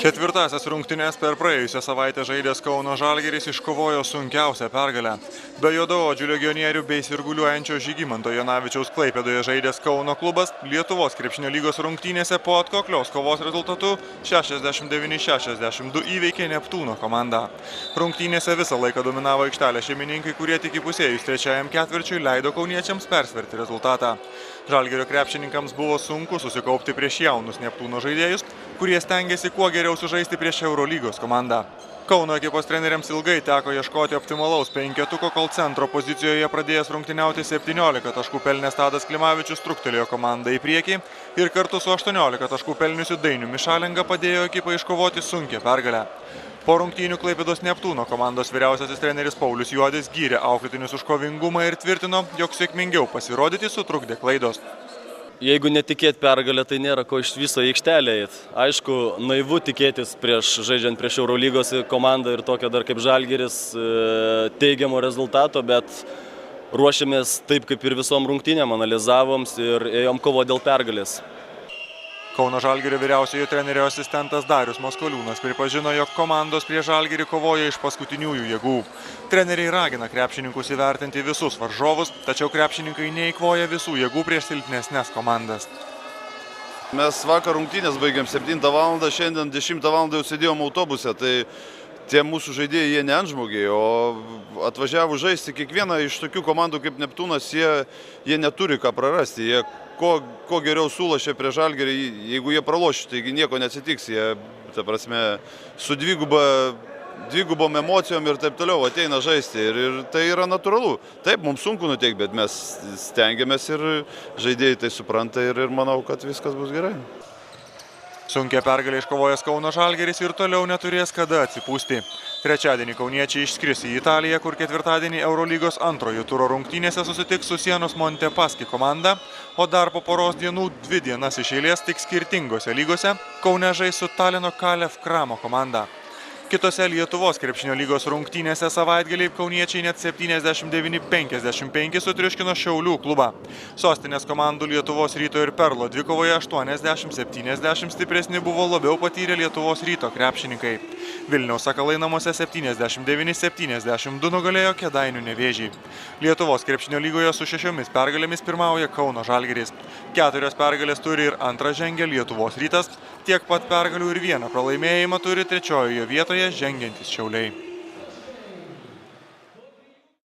Ketvirtąsias rungtynes per praėjusią savaitę žaidęs Kauno Žalgiris iškovojo sunkiausią pergalę. Be juodaodžių legionierių bei sirguliuojančio Žygimanto Janavičiaus Klaipėdoje žaidęs Kauno klubas Lietuvos krepšinio lygos rungtynėse po atkaklios kovos rezultatu 69-62 įveikė Neptūno komandą. Rungtynėse visą laiką dominavo aikštelės šeimininkai, kurie tik įpusėjus trečiajam ketvirčiui leido kauniečiams persverti rezultatą. Žalgirio krepšininkams buvo sunku susikaupti prieš jaunus Neptūno žaidėjus, kurie stengiasi kuo geriau sužaisti prieš Eurolygos komandą. Kauno ekipos treneriams ilgai teko ieškoti optimalaus penketuko, kol centro pozicijoje pradėjęs rungtyniauti 17 taškų pelnęs Tadas Klimavičius truktelėjo komandą į priekį ir kartu su 18 taškų pelniusiu Dainiumi Šalenga padėjo ekipą iškovoti sunkią pergalę. Po rungtynių Klaipėdos Neptūno komandos vyriausiasis treneris Paulius Juodis gyrė auklėtinius už kovingumą ir tvirtino, jog sėkmingiau pasirodyti sutrukdė klaidos. Jeigu netikėt pergalę, tai nėra ko iš viso į aikštelę eit. Aišku, naivu tikėtis žaidžiant prieš Eurolygos komandą ir tokią dar kaip Žalgiris teigiamo rezultato, bet ruošėmės taip kaip ir visom rungtynėm, analizavom ir ėjom kovo dėl pergalės. Kauno Žalgirio vyriausiojo trenerio asistentas Darius Maskoliūnas pripažino, jog komandos prieš Žalgirį kovoja iš paskutiniųjų jėgų. Treneriai ragina krepšininkus įvertinti visus varžovus, tačiau krepšininkai neįkvoja visų jėgų prieš silpnesnes komandas. Mes vakar rungtynės baigėm 7 val. Šiandien 10 val. Jau sėdėjom autobuse, tai tie mūsų žaidėjai, jie ne antžmogiai, o atvažiavo žaisti kiekvieną iš tokių komandų kaip Neptūnas, jie neturi ką prarasti. Jie kuo geriau sulošia prie Žalgirį, jeigu jie pralošia, taigi nieko neatsitiks. Jie, ta prasme, su dvigubom emocijom ir taip toliau ateina žaisti ir tai yra natūralu. Taip, mums sunku nuteikti, bet mes stengiamės ir žaidėjai tai supranta ir manau, kad viskas bus gerai. Sunkią pergalę iškovojęs Kauno Žalgiris ir toliau neturės kada atsipūsti. Trečiadienį kauniečiai išskris į Italiją, kur ketvirtadienį Eurolygos antrojo turo rungtynėse susitiks su Sienos Montepaschi komanda, o dar po poros dienų 2 dienas iš eilės tik skirtingose lygose Kaune žais su Talino Kalev Kramo komanda. Kitose Lietuvos krepšinio lygos rungtynėse savaitgalį kauniečiai net 79-55 sutriuškino Šiaulių klubą. Sostinės komandų Lietuvos Ryto ir Perlo dvikovoje 80-70 stipresni buvo labiau patyrę Lietuvos Ryto krepšininkai. Vilniaus Sakalai namuose 79-72 nugalėjo Kėdainių Nevėžį. Lietuvos krepšinio lygoje su 6 pergalėmis pirmauja Kauno Žalgiris. 4 pergalės turi ir antrą žengia Lietuvos Rytas, tiek pat pergalių ir 1 pralaimėjimą turi trečiojoje vietoje žengiantys Šiauliai.